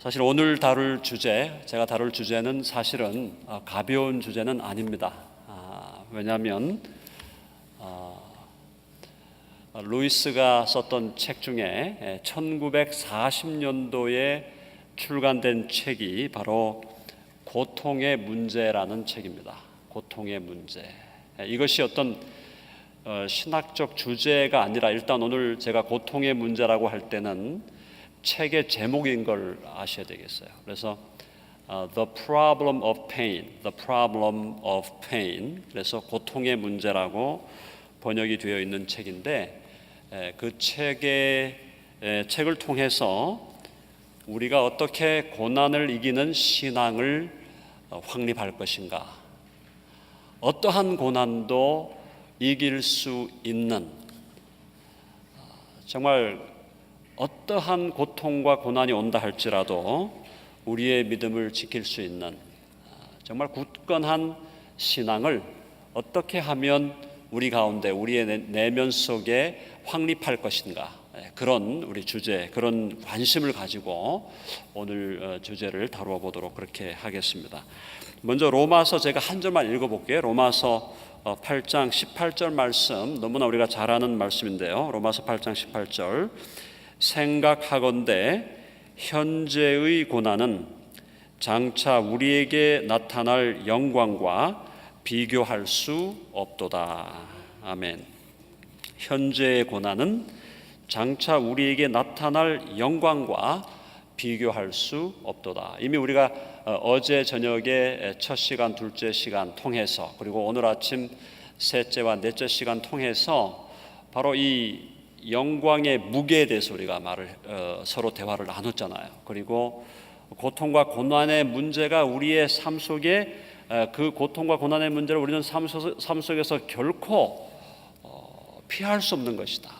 사실 오늘 제가 다룰 주제는 사실은 가벼운 주제는 아닙니다. 왜냐하면 루이스가 썼던 책 중에 1940년도에 출간된 책이 바로 고통의 문제라는 책입니다. 고통의 문제. 이것이 어떤 신학적 주제가 아니라 일단 오늘 제가 고통의 문제라고 할 때는 책의 제목인 걸 아셔야 되겠어요. 그래서 The Problem of Pain, The Problem of Pain. 그래서 고통의 문제라고 번역이 되어 있는 책인데 그 책을 통해서 우리가 어떻게 고난을 이기는 신앙을 확립할 것인가, 어떠한 고난도 이길 수 있는, 정말 어떠한 고통과 고난이 온다 할지라도 우리의 믿음을 지킬 수 있는 정말 굳건한 신앙을 어떻게 하면 우리 가운데 우리의 내면 속에 확립할 것인가, 그런 우리 주제, 그런 관심을 가지고 오늘 주제를 다루어 보도록 그렇게 하겠습니다. 먼저 로마서 제가 한 절만 읽어볼게요. 로마서 8장 18절 말씀, 너무나 우리가 잘 아는 말씀인데요. 로마서 8장 18절, 생각하건대 현재의 고난은 장차 우리에게 나타날 영광과 비교할 수 없도다. 아멘. 현재의 고난은 장차 우리에게 나타날 영광과 비교할 수 없도다. 이미 우리가 어제 저녁에 첫 시간, 둘째 시간 통해서, 그리고 오늘 아침 셋째와 넷째 시간 통해서 바로 이 영광의 무게에 대해서 우리가 서로 대화를 나눴잖아요. 그리고 고통과 고난의 문제가 우리의 삶 속에, 그 고통과 고난의 문제를 우리는 삶 속에서 결코 피할 수 없는 것이다.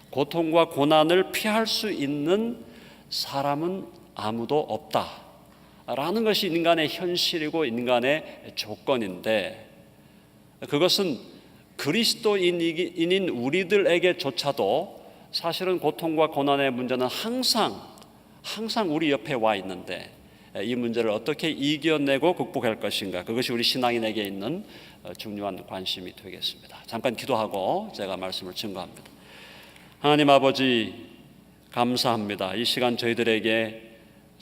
고통과 고난을 피할 수 있는 사람은 아무도 없다 라는 것이 인간의 현실이고 인간의 조건인데, 그것은 그리스도인인 우리들에게조차도 사실은 고통과 고난의 문제는 항상 우리 옆에 와 있는데, 이 문제를 어떻게 이겨내고 극복할 것인가, 그것이 우리 신앙인에게 있는 중요한 관심이 되겠습니다. 잠깐 기도하고 제가 말씀을 증거합니다. 하나님 아버지, 감사합니다. 이 시간 저희들에게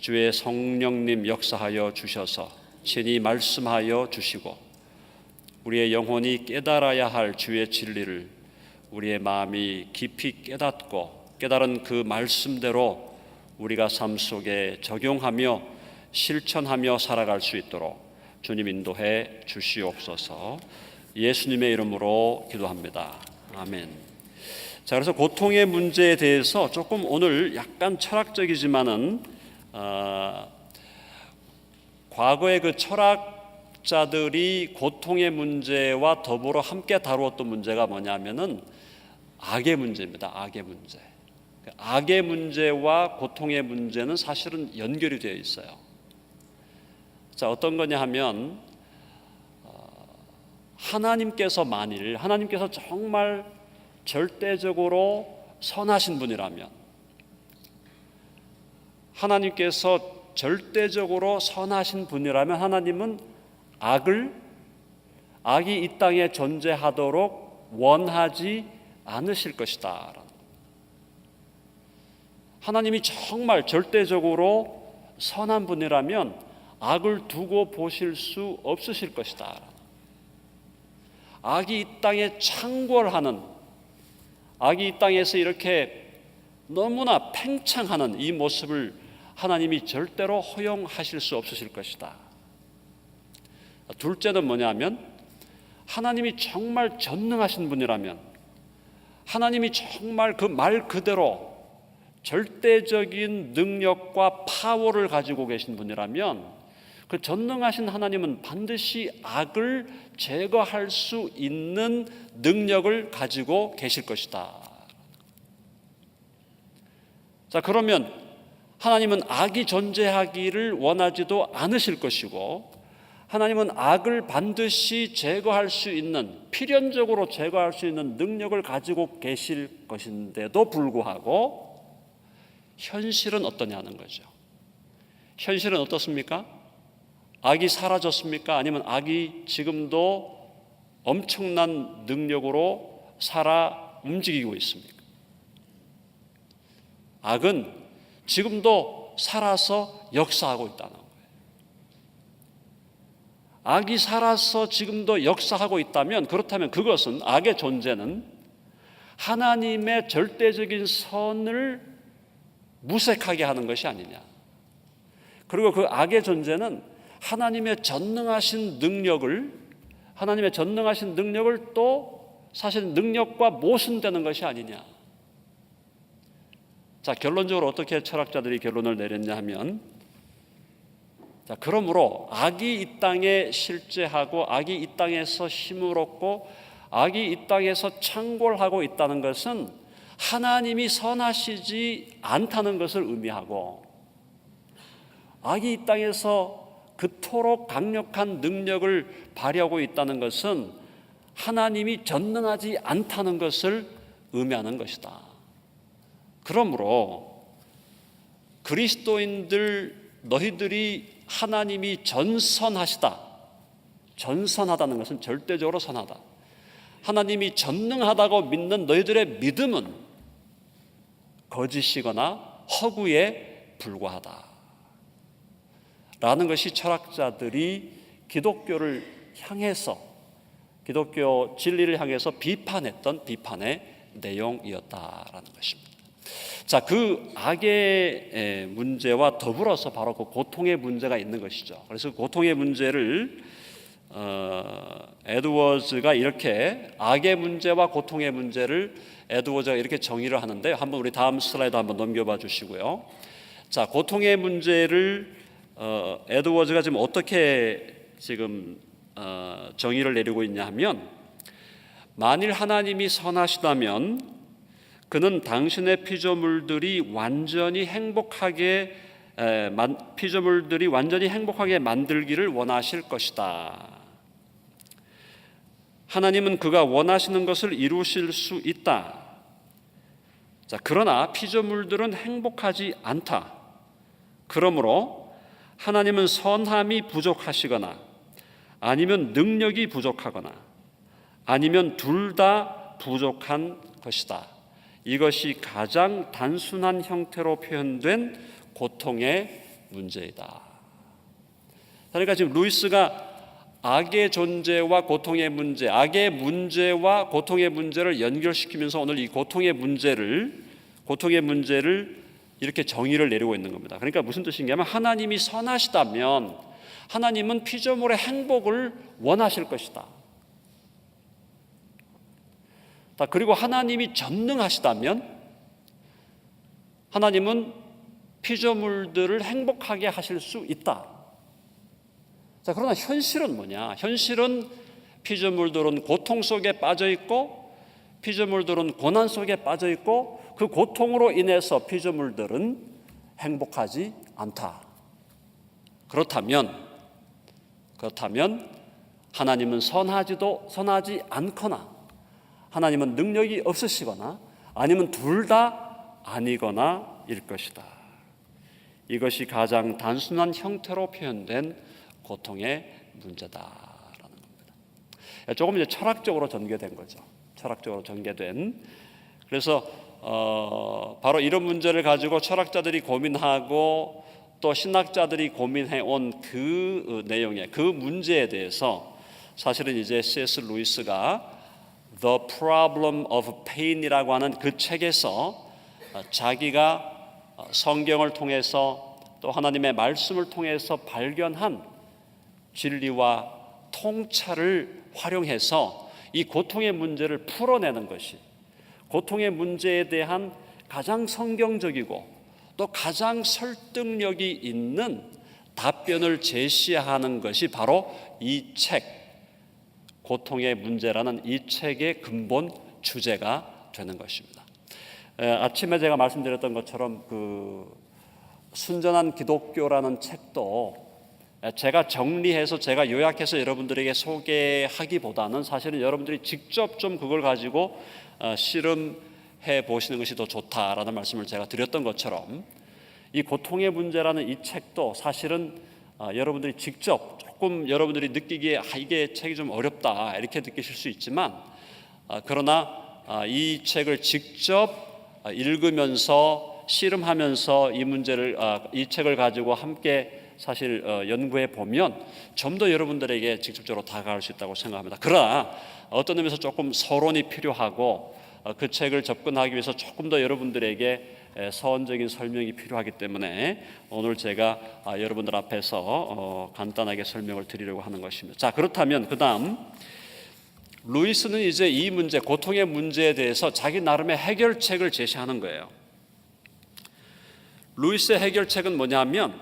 주의 성령님 역사하여 주셔서 친히 말씀하여 주시고, 우리의 영혼이 깨달아야 할 주의 진리를 우리의 마음이 깊이 깨달은 그 말씀대로 우리가 삶 속에 적용하며 실천하며 살아갈 수 있도록 주님 인도해 주시옵소서. 예수님의 이름으로 기도합니다. 아멘. 자, 그래서 고통의 문제에 대해서 조금 오늘 약간 철학적이지만은 과거의 그 철학자들이 고통의 문제와 더불어 함께 다루었던 문제가 뭐냐면은 악의 문제입니다. 악의 문제. 악의 문제와 고통의 문제는 사실은 연결이 되어 있어요. 자, 어떤 거냐 하면 하나님께서 정말 절대적으로 선하신 분이라면, 하나님은 악이 이 땅에 존재하도록 원하지 않으실 것이다. 하나님이 정말 절대적으로 선한 분이라면 악을 두고 보실 수 없으실 것이다. 악이 이 땅에 창궐하는, 악이 이 땅에서 이렇게 너무나 팽창하는 이 모습을 하나님이 절대로 허용하실 수 없으실 것이다. 둘째는 뭐냐면, 하나님이 정말 전능하신 분이라면, 하나님이 정말 그 말 그대로 절대적인 능력과 파워를 가지고 계신 분이라면, 그 전능하신 하나님은 반드시 악을 제거할 수 있는 능력을 가지고 계실 것이다. 자, 그러면 하나님은 악이 존재하기를 원하지도 않으실 것이고, 하나님은 악을 반드시 제거할 수 있는, 필연적으로 제거할 수 있는 능력을 가지고 계실 것인데도 불구하고 현실은 어떠냐는 거죠. 현실은 어떻습니까? 악이 사라졌습니까? 아니면 악이 지금도 엄청난 능력으로 살아 움직이고 있습니까? 악은 지금도 살아서 역사하고 있다는 거예요. 악이 살아서 지금도 역사하고 있다면, 그렇다면 그것은, 악의 존재는 하나님의 절대적인 선을 무색하게 하는 것이 아니냐. 그리고 그 악의 존재는 하나님의 전능하신 능력을 또 사실 능력과 모순되는 것이 아니냐. 자, 결론적으로 어떻게 철학자들이 결론을 내렸냐 하면, 자, 그러므로 악이 이 땅에 실제하고 악이 이 땅에서 힘을 얻고 악이 이 땅에서 창궐하고 있다는 것은 하나님이 선하시지 않다는 것을 의미하고, 악이 이 땅에서 그토록 강력한 능력을 발휘하고 있다는 것은 하나님이 전능하지 않다는 것을 의미하는 것이다. 그러므로 그리스도인들, 너희들이 하나님이 전선하다는 것은 절대적으로 선하다. 하나님이 전능하다고 믿는 너희들의 믿음은 거짓이거나 허구에 불과하다 라는 것이 철학자들이 기독교를 향해서, 기독교 진리를 향해서 비판했던 비판의 내용이었다라는 것입니다. 자, 그 악의 문제와 더불어서 바로 그 고통의 문제가 있는 것이죠. 그래서 고통의 문제를 에드워즈가 이렇게, 악의 문제와 고통의 문제를 에드워즈가 이렇게 정의를 하는데, 한번 우리 다음 슬라이드 한번 넘겨봐 주시고요. 자, 고통의 문제를 에드워즈가 지금 어떻게 지금 정의를 내리고 있냐 하면, 만일 하나님이 선하시다면 그는 당신의 피조물들이 완전히 행복하게 만들기를 원하실 것이다. 하나님은 그가 원하시는 것을 이루실 수 있다. 자, 그러나 피조물들은 행복하지 않다. 그러므로 하나님은 선함이 부족하시거나 아니면 능력이 부족하거나 아니면 둘 다 부족한 것이다. 이것이 가장 단순한 형태로 표현된 고통의 문제이다. 그러니까 지금 루이스가 악의 존재와 고통의 문제, 악의 문제와 고통의 문제를 연결시키면서 오늘 이 고통의 문제를 이렇게 정의를 내리고 있는 겁니다. 그러니까 무슨 뜻인가 하면, 하나님이 선하시다면 하나님은 피조물의 행복을 원하실 것이다. 그리고 하나님이 전능하시다면 하나님은 피조물들을 행복하게 하실 수 있다. 자, 그러나 현실은 뭐냐? 현실은 피조물들은 고통 속에 빠져 있고, 피조물들은 고난 속에 빠져 있고, 그 고통으로 인해서 피조물들은 행복하지 않다. 그렇다면 하나님은 선하지 않거나, 하나님은 능력이 없으시거나, 아니면 둘 다 아니거나 일 것이다. 이것이 가장 단순한 형태로 표현된 고통의 문제다라는 겁니다. 조금 이제 철학적으로 전개된 거죠. 철학적으로 전개된. 그래서 바로 이런 문제를 가지고 철학자들이 고민하고 또 신학자들이 고민해 온 그 내용에, 그 문제에 대해서 사실은 이제 C.S. 루이스가 The Problem of Pain이라고 하는 그 책에서 자기가 성경을 통해서 또 하나님의 말씀을 통해서 발견한 진리와 통찰을 활용해서 이 고통의 문제를 풀어내는 것이, 고통의 문제에 대한 가장 성경적이고 또 가장 설득력이 있는 답변을 제시하는 것이 바로 이 책, 고통의 문제라는 이 책의 근본 주제가 되는 것입니다. 아침에 제가 말씀드렸던 것처럼 그 순전한 기독교라는 책도 제가 정리해서, 제가 요약해서 여러분들에게 소개하기보다는 사실은 여러분들이 직접 좀 그걸 가지고 실험해 보시는 것이 더 좋다라는 말씀을 제가 드렸던 것처럼, 이 고통의 문제라는 이 책도 사실은 여러분들이 직접 조금 여러분들이 느끼기에 이게 책이 좀 어렵다 이렇게 느끼실 수 있지만 그러나 이 책을 직접 읽으면서 씨름하면서 이 문제를 이 책을 가지고 함께 사실 연구해 보면 좀 더 여러분들에게 직접적으로 다가갈 수 있다고 생각합니다. 그러나 어떤 의미에서 조금 서론이 필요하고 그 책을 접근하기 위해서 조금 더 여러분들에게 서원적인 설명이 필요하기 때문에 오늘 제가 여러분들 앞에서 간단하게 설명을 드리려고 하는 것입니다. 자, 그렇다면 그 다음 루이스는 이제 이 문제, 고통의 문제에 대해서 자기 나름의 해결책을 제시하는 거예요. 루이스의 해결책은 뭐냐면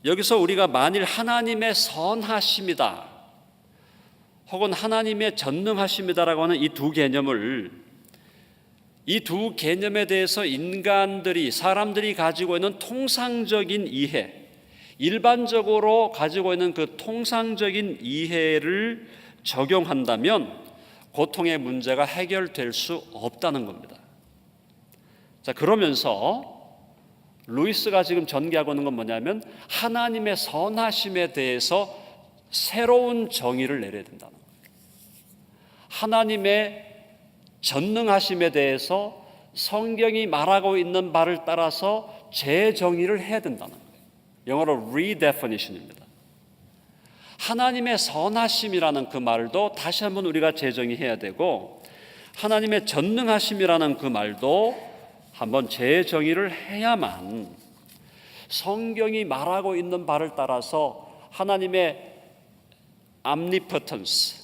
여기서 우리가 만일 하나님의 선하심이다 혹은 하나님의 전능하심이다라고 하는 이 두 개념을, 이 두 개념에 대해서 사람들이 가지고 있는 통상적인 이해, 일반적으로 가지고 있는 그 통상적인 이해를 적용한다면 고통의 문제가 해결될 수 없다는 겁니다. 자, 그러면서 루이스가 지금 전개하고 있는 건 뭐냐면 하나님의 선하심에 대해서 새로운 정의를 내려야 된다는 거예요. 하나님의 전능하심에 대해서 성경이 말하고 있는 바를 따라서 재정의를 해야 된다는 거예요. 영어로 redefinition입니다. 하나님의 선하심이라는 그 말도 다시 한번 우리가 재정의해야 되고 하나님의 전능하심이라는 그 말도 한번 재정의를 해야만 성경이 말하고 있는 바를 따라서 하나님의 omnipotence,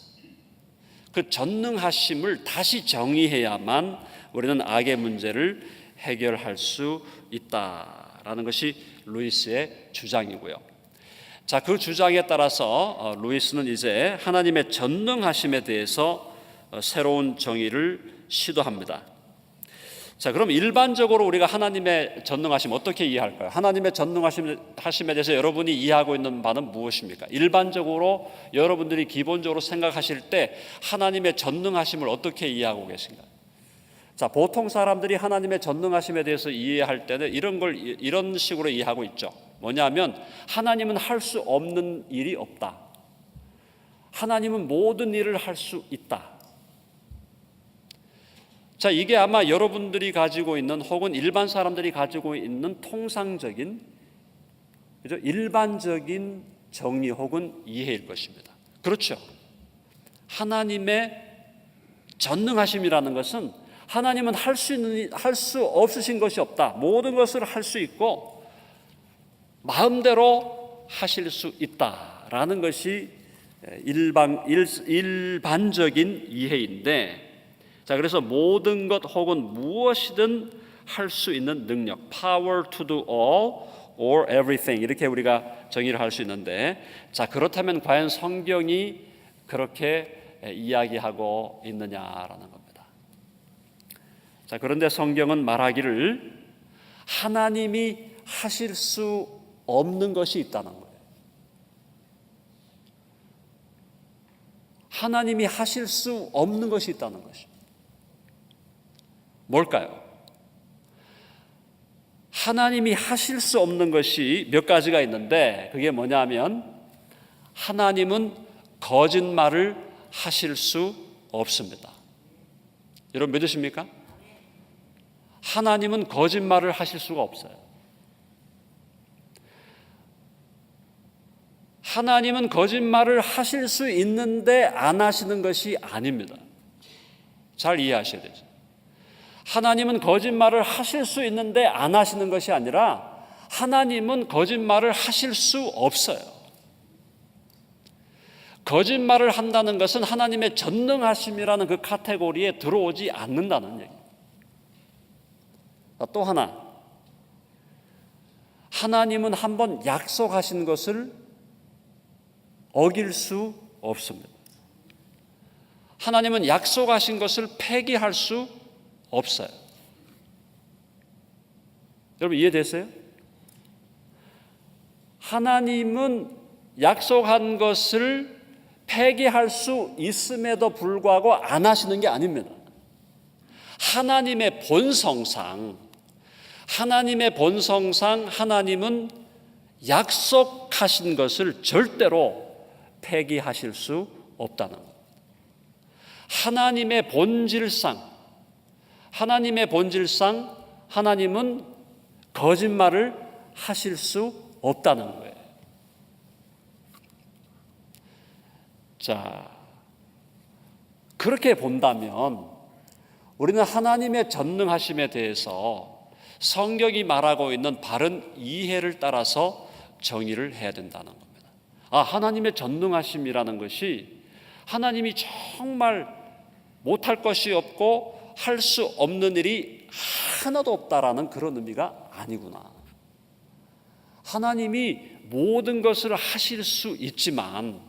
그 전능하심을 다시 정의해야만 우리는 악의 문제를 해결할 수 있다라는 것이 루이스의 주장이고요. 자, 그 주장에 따라서 루이스는 이제 하나님의 전능하심에 대해서 새로운 정의를 시도합니다. 자, 그럼 일반적으로 우리가 하나님의 전능하심 어떻게 이해할까요? 하나님의 전능하심에 대해서 여러분이 이해하고 있는 바는 무엇입니까? 일반적으로 여러분들이 기본적으로 생각하실 때 하나님의 전능하심을 어떻게 이해하고 계신가요? 자, 보통 사람들이 하나님의 전능하심에 대해서 이해할 때는 이런 식으로 이해하고 있죠. 뭐냐면 하나님은 할 수 없는 일이 없다. 하나님은 모든 일을 할 수 있다. 자, 이게 아마 여러분들이 가지고 있는 혹은 일반 사람들이 가지고 있는 통상적인, 그죠? 일반적인 정의 혹은 이해일 것입니다. 그렇죠. 하나님의 전능하심이라는 것은 하나님은 할 수 없으신 것이 없다. 모든 것을 할 수 있고 마음대로 하실 수 있다라는 것이 일반적인 이해인데, 자, 그래서 모든 것 혹은 무엇이든 할 수 있는 능력, power to do all or everything, 이렇게 우리가 정의를 할 수 있는데, 자, 그렇다면 과연 성경이 그렇게 이야기하고 있느냐라는 겁니다. 자, 그런데 성경은 말하기를 하나님이 하실 수 없는 것이 있다는 거예요. 하나님이 하실 수 없는 것이 있다는 것입니다. 뭘까요? 하나님이 하실 수 없는 것이 몇 가지가 있는데 그게 뭐냐면 하나님은 거짓말을 하실 수 없습니다. 여러분 믿으십니까? 하나님은 거짓말을 하실 수가 없어요. 하나님은 거짓말을 하실 수 있는데 안 하시는 것이 아닙니다. 잘 이해하셔야 되죠. 하나님은 거짓말을 하실 수 있는데 안 하시는 것이 아니라 하나님은 거짓말을 하실 수 없어요. 거짓말을 한다는 것은 하나님의 전능하심이라는 그 카테고리에 들어오지 않는다는 얘기입니다. 또 하나, 하나님은 한번 약속하신 것을 어길 수 없습니다. 하나님은 약속하신 것을 폐기할 수 없어요. 여러분 이해됐어요? 하나님은 약속한 것을 폐기할 수 있음에도 불구하고 안 하시는 게 아닙니다. 하나님의 본성상 하나님의 본성상 하나님은 약속하신 것을 절대로 폐기하실 수 없다는 것. 하나님의 본질상 하나님은 거짓말을 하실 수 없다는 거예요. 자, 그렇게 본다면 우리는 하나님의 전능하심에 대해서 성경이 말하고 있는 바른 이해를 따라서 정의를 해야 된다는 겁니다. 하나님의 전능하심이라는 것이 하나님이 정말 못할 것이 없고 할 수 없는 일이 하나도 없다라는 그런 의미가 아니구나. 하나님이 모든 것을 하실 수 있지만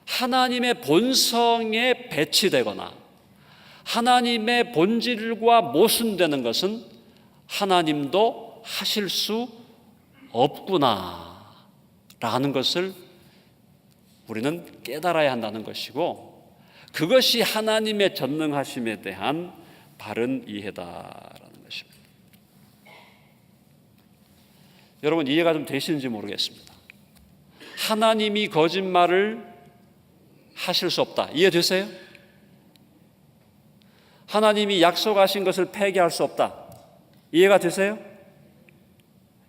하나님의 본성에 배치되거나 하나님의 본질과 모순되는 것은 하나님도 하실 수 없구나라는 것을 우리는 깨달아야 한다는 것이고, 그것이 하나님의 전능하심에 대한 바른 이해다라는 것입니다. 여러분, 이해가 좀 되시는지 모르겠습니다. 하나님이 거짓말을 하실 수 없다. 이해되세요? 하나님이 약속하신 것을 폐기할 수 없다. 이해가 되세요?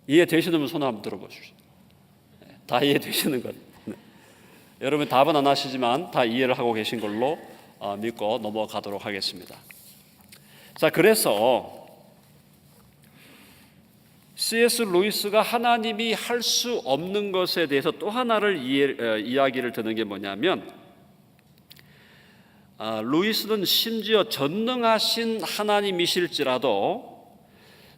이해되시는 분 손 한번 들어보십시오. 다 이해되시는 것. 네. 여러분 답은 안 하시지만 다 이해를 하고 계신 걸로 믿고 넘어가도록 하겠습니다. 자, 그래서 C.S. 루이스가 하나님이 할 수 없는 것에 대해서 또 하나를 이야기를 드는 게 뭐냐면, 루이스는 심지어 전능하신 하나님이실지라도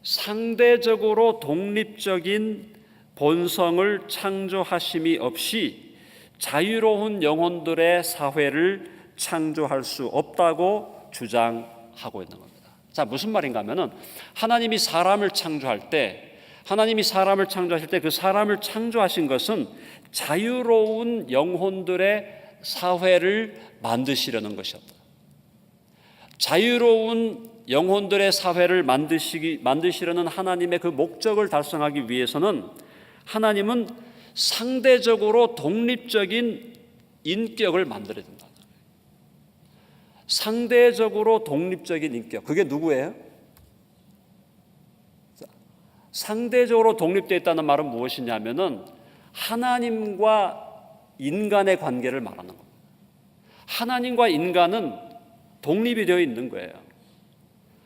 상대적으로 독립적인 본성을 창조하심이 없이 자유로운 영혼들의 사회를 창조할 수 없다고 주장하고 있는 겁니다. 자, 무슨 말인가 하면은 하나님이 사람을 창조하실 때 그 사람을 창조하신 것은 자유로운 영혼들의 사회를 만드시려는 것이었다. 자유로운 영혼들의 사회를 만드시려는 하나님의 그 목적을 달성하기 위해서는 하나님은 상대적으로 독립적인 인격을 만들어야 된다. 상대적으로 독립적인 인격. 그게 누구예요? 상대적으로 독립되어 있다는 말은 무엇이냐면은 하나님과 인간의 관계를 말하는 겁니다. 하나님과 인간은 독립이 되어 있는 거예요.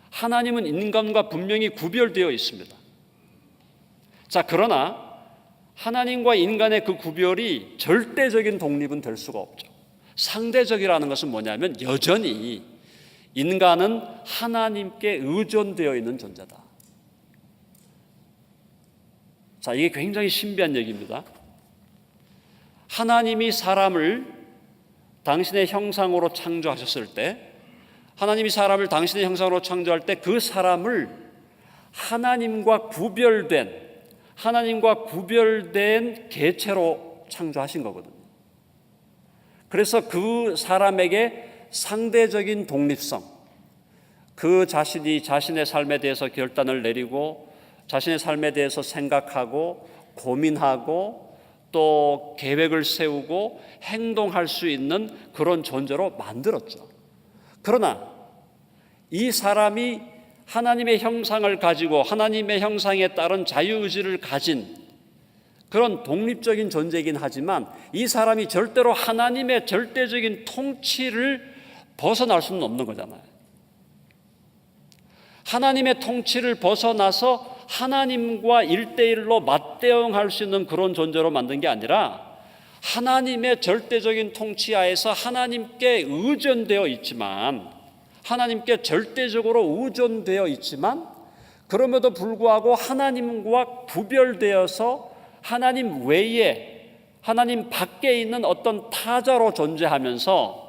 하나님은 인간과 분명히 구별되어 있습니다. 자, 그러나 하나님과 인간의 그 구별이 절대적인 독립은 될 수가 없죠. 상대적이라는 것은 뭐냐면 여전히 인간은 하나님께 의존되어 있는 존재다. 자, 이게 굉장히 신비한 얘기입니다. 하나님이 사람을 당신의 형상으로 창조하셨을 때, 하나님이 사람을 당신의 형상으로 창조할 때 그 사람을 하나님과 구별된 개체로 창조하신 거거든요. 그래서 그 사람에게 상대적인 독립성, 그 자신이 자신의 삶에 대해서 결단을 내리고 자신의 삶에 대해서 생각하고 고민하고 또 계획을 세우고 행동할 수 있는 그런 존재로 만들었죠. 그러나 이 사람이 하나님의 형상을 가지고 하나님의 형상에 따른 자유의지를 가진 그런 독립적인 존재이긴 하지만 이 사람이 절대로 하나님의 절대적인 통치를 벗어날 수는 없는 거잖아요. 하나님의 통치를 벗어나서 하나님과 1대1로 맞대응할 수 있는 그런 존재로 만든 게 아니라 하나님의 절대적인 통치 하에서 하나님께 의존되어 있지만, 하나님께 절대적으로 의존되어 있지만 그럼에도 불구하고 하나님과 구별되어서 하나님 외에, 하나님 밖에 있는 어떤 타자로 존재하면서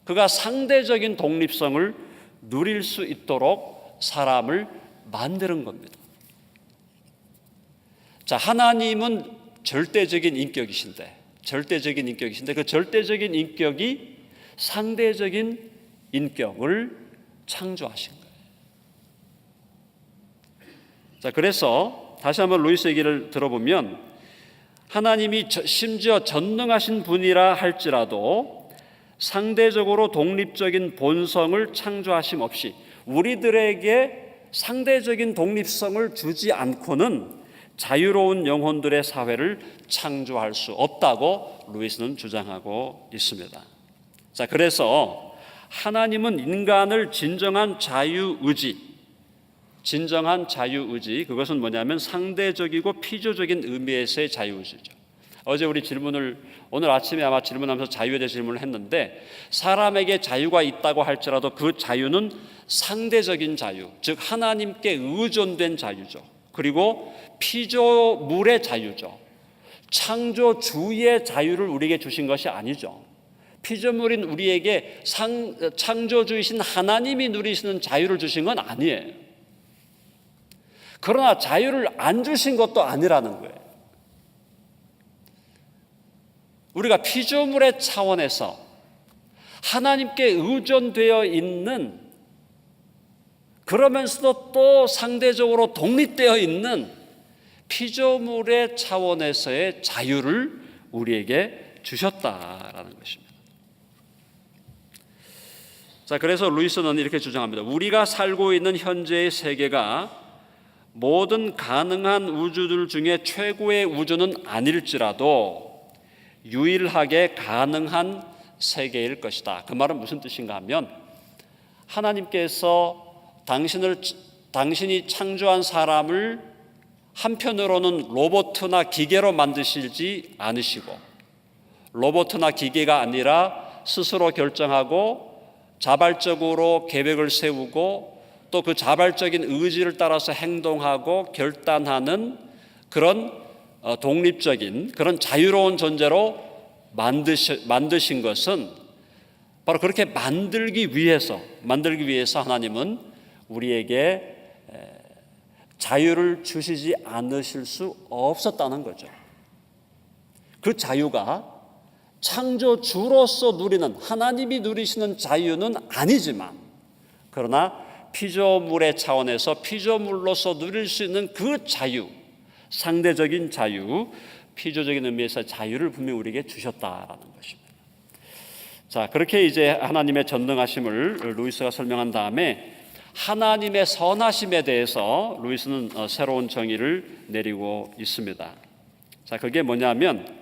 그가 상대적인 독립성을 누릴 수 있도록 사람을 만드는 겁니다. 자, 하나님은 절대적인 인격이신데 그 절대적인 인격이 상대적인 인격을 창조하신 거예요. 자, 그래서 다시 한번 루이스 얘기를 들어보면 하나님이 심지어 전능하신 분이라 할지라도 상대적으로 독립적인 본성을 창조하심 없이 우리들에게 상대적인 독립성을 주지 않고는 자유로운 영혼들의 사회를 창조할 수 없다고 루이스는 주장하고 있습니다. 자, 그래서 하나님은 인간을 진정한 자유의지, 그것은 뭐냐면 상대적이고 피조적인 의미에서의 자유의지죠. 오늘 아침에 아마 질문하면서 자유에 대해 질문을 했는데, 사람에게 자유가 있다고 할지라도 그 자유는 상대적인 자유, 즉 하나님께 의존된 자유죠. 그리고 피조물의 자유죠. 창조주의 자유를 우리에게 주신 것이 아니죠. 피조물인 우리에게 창조주이신 하나님이 누리시는 자유를 주신 건 아니에요. 그러나 자유를 안 주신 것도 아니라는 거예요. 우리가 피조물의 차원에서 하나님께 의존되어 있는, 그러면서도 또 상대적으로 독립되어 있는 피조물의 차원에서의 자유를 우리에게 주셨다라는 것입니다. 자, 그래서 루이스는 이렇게 주장합니다. 우리가 살고 있는 현재의 세계가 모든 가능한 우주들 중에 최고의 우주는 아닐지라도 유일하게 가능한 세계일 것이다. 그 말은 무슨 뜻인가 하면, 하나님께서 당신이 창조한 사람을 한편으로는 로봇이나 기계로 만드시지 않으시고, 로봇이나 기계가 아니라 스스로 결정하고 자발적으로 계획을 세우고 또 그 자발적인 의지를 따라서 행동하고 결단하는 그런 독립적인, 그런 자유로운 존재로 만드신 것은 바로 그렇게 만들기 위해서 하나님은 우리에게 자유를 주시지 않으실 수 없었다는 거죠. 그 자유가 창조주로서 누리는, 하나님이 누리시는 자유는 아니지만, 그러나 피조물의 차원에서 피조물로서 누릴 수 있는 그 자유, 상대적인 자유, 피조적인 의미에서 자유를 분명히 우리에게 주셨다라는 것입니다. 자, 그렇게 이제 하나님의 전능하심을 루이스가 설명한 다음에 하나님의 선하심에 대해서 루이스는 새로운 정의를 내리고 있습니다. 자, 그게 뭐냐면,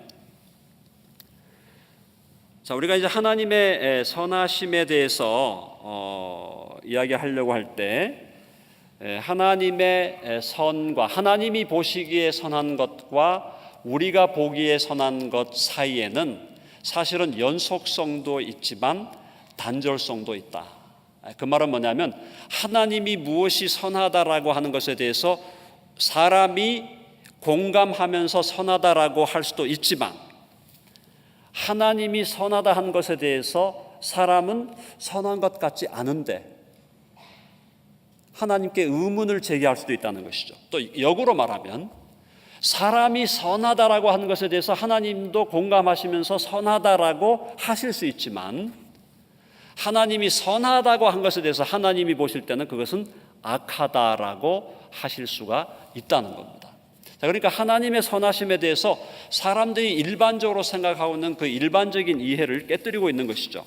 자, 우리가 이제 하나님의 선하심에 대해서 이야기하려고 할 때, 하나님의 선과 하나님이 보시기에 선한 것과 우리가 보기에 선한 것 사이에는 사실은 연속성도 있지만 단절성도 있다. 그 말은 뭐냐면, 하나님이 무엇이 선하다라고 하는 것에 대해서 사람이 공감하면서 선하다라고 할 수도 있지만, 하나님이 선하다 한 것에 대해서 사람은 선한 것 같지 않은데 하나님께 의문을 제기할 수도 있다는 것이죠. 또 역으로 말하면, 사람이 선하다라고 하는 것에 대해서 하나님도 공감하시면서 선하다라고 하실 수 있지만, 하나님이 선하다고 한 것에 대해서 하나님이 보실 때는 그것은 악하다라고 하실 수가 있다는 겁니다. 자, 그러니까 하나님의 선하심에 대해서 사람들이 일반적으로 생각하고 있는 그 일반적인 이해를 깨뜨리고 있는 것이죠.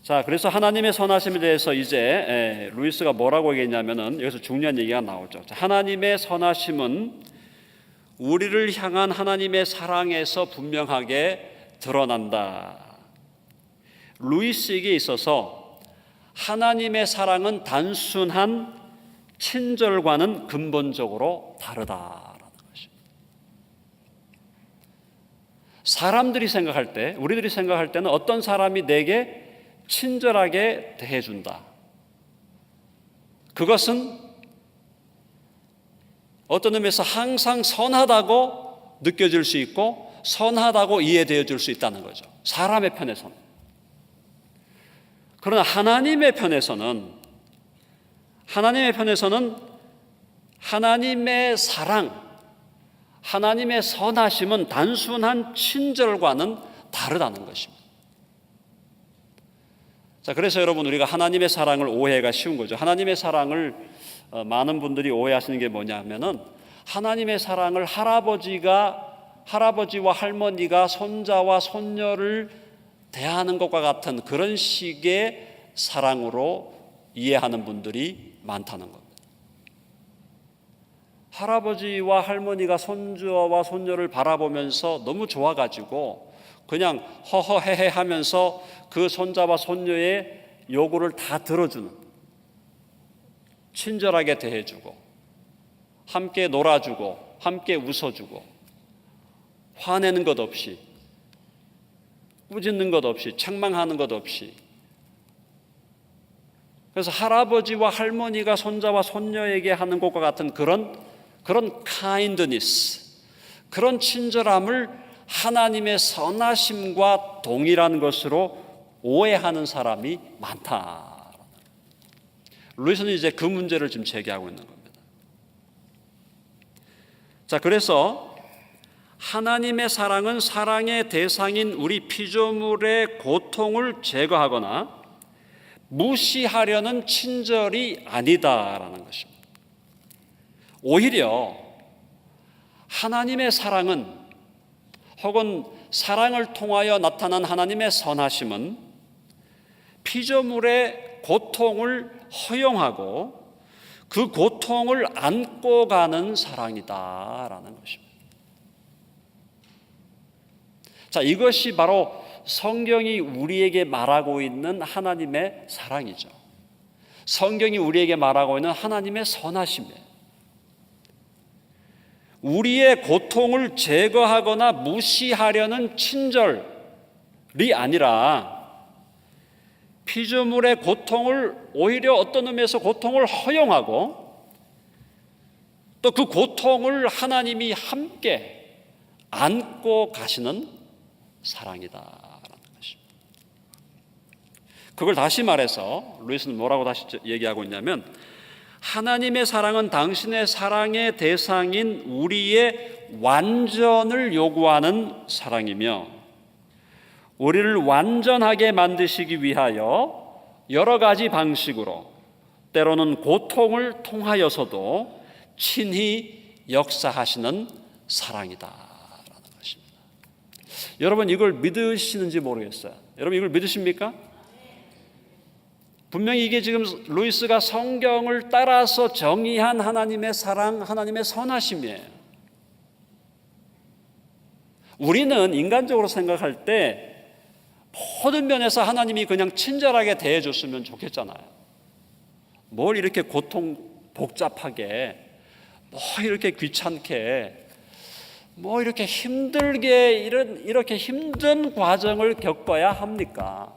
자, 그래서 하나님의 선하심에 대해서 이제 루이스가 뭐라고 얘기했냐면은, 여기서 중요한 얘기가 나오죠. 자, 하나님의 선하심은 우리를 향한 하나님의 사랑에서 분명하게 드러난다. 루이스에게 있어서 하나님의 사랑은 단순한 친절과는 근본적으로 다르다라는 것입니다. 사람들이 생각할 때, 우리들이 생각할 때는 어떤 사람이 내게 친절하게 대해준다, 그것은 어떤 의미에서 항상 선하다고 느껴질 수 있고 선하다고 이해되어질 수 있다는 거죠, 사람의 편에서는. 그러나 하나님의 편에서는 하나님의 사랑, 하나님의 선하심은 단순한 친절과는 다르다는 것입니다. 자, 그래서 여러분 우리가 하나님의 사랑을 오해가 쉬운 거죠. 하나님의 사랑을 많은 분들이 오해하시는 게 뭐냐면은 하나님의 사랑을 할아버지와 할머니가 손자와 손녀를 대하는 것과 같은 그런 식의 사랑으로 이해하는 분들이 많다는 겁니다. 할아버지와 할머니가 손주와 손녀를 바라보면서 너무 좋아가지고 그냥 허허헤헤 하면서 그 손자와 손녀의 요구를 다 들어주는, 친절하게 대해주고 함께 놀아주고 함께 웃어주고 화내는 것 없이 꾸짖는 것 없이 책망하는 것 없이, 그래서 할아버지와 할머니가 손자와 손녀에게 하는 것과 같은 그런 kindness, 그런 친절함을 하나님의 선하심과 동일한 것으로 오해하는 사람이 많다. 루이스는 이제 그 문제를 지금 제기하고 있는 겁니다. 자, 그래서 하나님의 사랑은 사랑의 대상인 우리 피조물의 고통을 제거하거나 무시하려는 친절이 아니다라는 것입니다. 오히려 하나님의 사랑은, 혹은 사랑을 통하여 나타난 하나님의 선하심은 피조물의 고통을 허용하고 그 고통을 안고 가는 사랑이다라는 것입니다. 자, 이것이 바로 성경이 우리에게 말하고 있는 하나님의 사랑이죠. 성경이 우리에게 말하고 있는 하나님의 선하심이에요. 우리의 고통을 제거하거나 무시하려는 친절이 아니라 피조물의 고통을, 오히려 어떤 의미에서 고통을 허용하고 또 그 고통을 하나님이 함께 안고 가시는 사랑이다라는 것입니다. 그걸 다시 말해서 루이스는 뭐라고 다시 얘기하고 있냐면, 하나님의 사랑은 당신의 사랑의 대상인 우리의 완전을 요구하는 사랑이며 우리를 완전하게 만드시기 위하여 여러 가지 방식으로, 때로는 고통을 통하여서도 친히 역사하시는 사랑이다라는 것입니다. 여러분, 이걸 믿으시는지 모르겠어요. 여러분, 이걸 믿으십니까? 분명히 이게 지금 루이스가 성경을 따라서 정의한 하나님의 사랑, 하나님의 선하심이에요. 우리는 인간적으로 생각할 때 모든 면에서 하나님이 그냥 친절하게 대해줬으면 좋겠잖아요. 뭘 이렇게 복잡하게, 뭐 이렇게 귀찮게, 뭐 이렇게 힘들게, 이렇게 힘든 과정을 겪어야 합니까?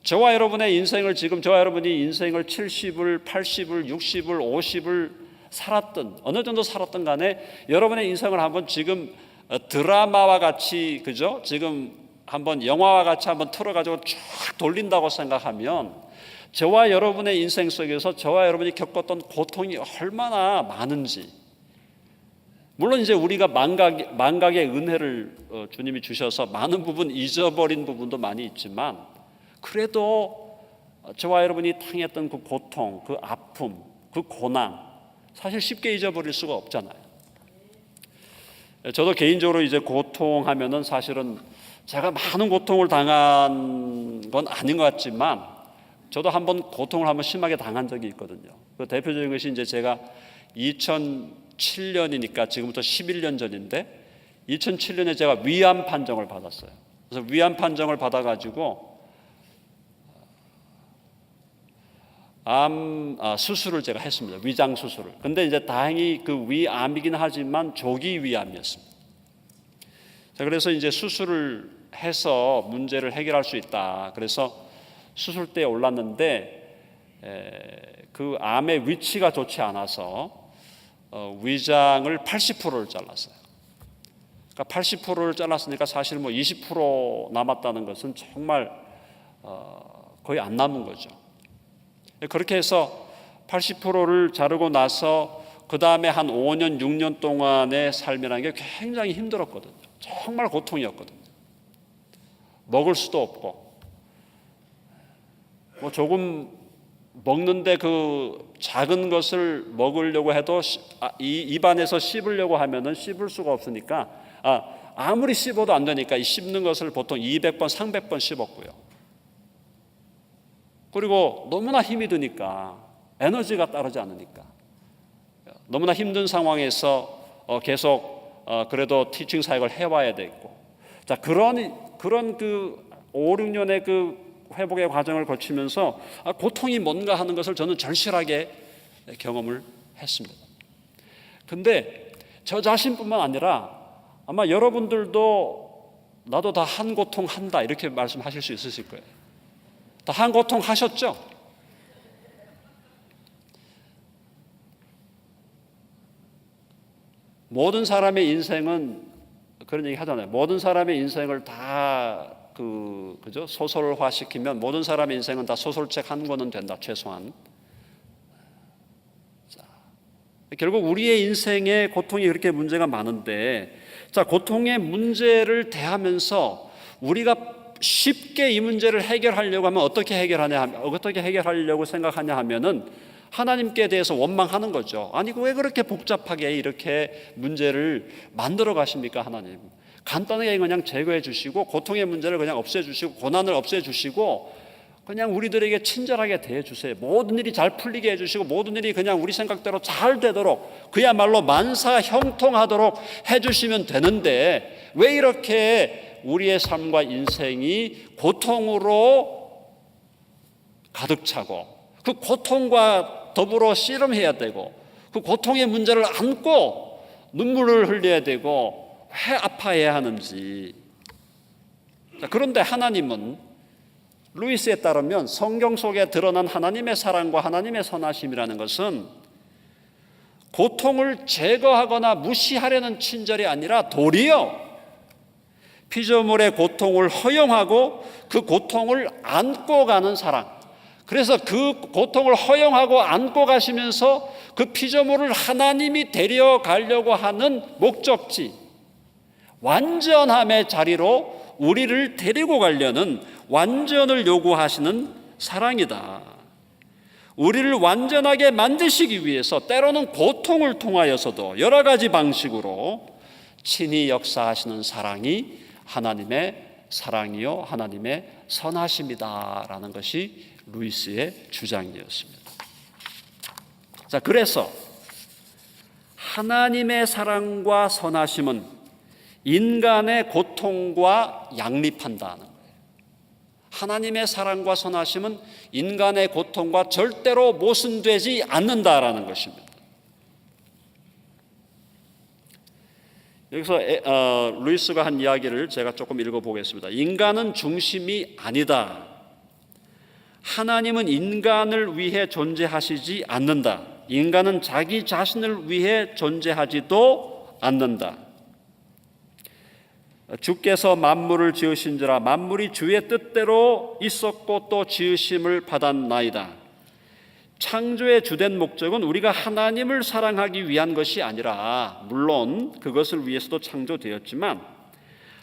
저와 여러분의 인생을, 지금 저와 여러분이 인생을 70을, 80을, 60을, 50을 살았던, 어느 정도 살았던 간에 여러분의 인생을 한번 지금 드라마와 같이, 그죠? 지금 한번 영화와 같이 한번 틀어가지고 쭉 돌린다고 생각하면 저와 여러분의 인생 속에서 저와 여러분이 겪었던 고통이 얼마나 많은지, 물론 이제 우리가 만각의 은혜를 주님이 주셔서 많은 부분 잊어버린 부분도 많이 있지만, 그래도 저와 여러분이 당했던 그 고통, 그 아픔, 그 고난, 사실 쉽게 잊어버릴 수가 없잖아요. 저도 개인적으로 이제 고통하면은 사실은 제가 많은 고통을 당한 건 아닌 것 같지만, 저도 한번 고통을 한번 심하게 당한 적이 있거든요. 그 대표적인 것이 이제 제가 2007년이니까 지금부터 11년 전인데, 2007년에 제가 위암 판정을 받았어요. 그래서 위암 판정을 받아가지고 수술을 제가 했습니다. 위장 수술을. 근데 이제 다행히 그 위암이긴 하지만 조기 위암이었습니다. 자, 그래서 이제 수술을 해서 문제를 해결할 수 있다. 그래서 수술대에 올랐는데 그 암의 위치가 좋지 않아서 위장을 80%를 잘랐어요. 그러니까 80%를 잘랐으니까 사실 뭐 20% 남았다는 것은 정말 거의 안 남은 거죠. 그렇게 해서 80%를 자르고 나서 그 다음에 한 5년, 6년 동안의 삶이라는 게 굉장히 힘들었거든요. 정말 고통이었거든요. 먹을 수도 없고, 뭐 조금 먹는데 그 작은 것을 먹으려고 해도 입안에서 씹으려고 하면은 씹을 수가 없으니까 아무리 씹어도 안 되니까 이 씹는 것을 보통 200번, 300번 씹었고요. 그리고 너무나 힘이 드니까 에너지가 따르지 않으니까 너무나 힘든 상황에서 계속 그래도 티칭 사역을 해와야 되고, 자 그런 그 5, 6년의 그 회복의 과정을 거치면서 고통이 뭔가 하는 것을 저는 절실하게 경험을 했습니다. 근데 저 자신뿐만 아니라 아마 여러분들도 나도 다 한 고통 한다 이렇게 말씀하실 수 있으실 거예요. 다 한 고통 하셨죠? 모든 사람의 인생은 그런 얘기 하잖아요. 모든 사람의 인생을 다 그죠? 소설화 시키면 모든 사람의 인생은 다 소설책 한 권은 된다, 최소한. 자, 결국 우리의 인생에 고통이 그렇게 문제가 많은데, 자, 고통의 문제를 대하면서 우리가 쉽게 이 문제를 해결하려고 하면 어떻게 해결하려고 생각하냐 하면은 하나님께 대해서 원망하는 거죠. 아니, 왜 그렇게 복잡하게 이렇게 문제를 만들어 가십니까, 하나님? 간단하게 그냥 제거해 주시고 고통의 문제를 그냥 없애 주시고 고난을 없애 주시고 그냥 우리들에게 친절하게 대해 주세요. 모든 일이 잘 풀리게 해 주시고 모든 일이 그냥 우리 생각대로 잘 되도록 그야말로 만사 형통하도록 해 주시면 되는데, 왜 이렇게 우리의 삶과 인생이 고통으로 가득 차고 그 고통과 더불어 씨름해야 되고 그 고통의 문제를 안고 눈물을 흘려야 되고 왜 아파해야 하는지. 그런데 하나님은 루이스에 따르면 성경 속에 드러난 하나님의 사랑과 하나님의 선하심이라는 것은 고통을 제거하거나 무시하려는 친절이 아니라 도리어 피조물의 고통을 허용하고 그 고통을 안고 가는 사랑. 그래서 그 고통을 허용하고 안고 가시면서 그 피조물을 하나님이 데려가려고 하는 목적지, 완전함의 자리로 우리를 데리고 가려는 완전을 요구하시는 사랑이다. 우리를 완전하게 만드시기 위해서 때로는 고통을 통하여서도 여러 가지 방식으로 친히 역사하시는 사랑이 하나님의 사랑이요 하나님의 선하심이다라는 것이 루이스의 주장이었습니다. 자, 그래서 하나님의 사랑과 선하심은 인간의 고통과 양립한다는 거예요. 하나님의 사랑과 선하심은 인간의 고통과 절대로 모순되지 않는다라는 것입니다. 여기서 루이스가 한 이야기를 제가 조금 읽어보겠습니다. 인간은 중심이 아니다. 하나님은 인간을 위해 존재하시지 않는다. 인간은 자기 자신을 위해 존재하지도 않는다. 주께서 만물을 지으신지라 만물이 주의 뜻대로 있었고 또 지으심을 받았나이다. 창조의 주된 목적은 우리가 하나님을 사랑하기 위한 것이 아니라, 물론 그것을 위해서도 창조되었지만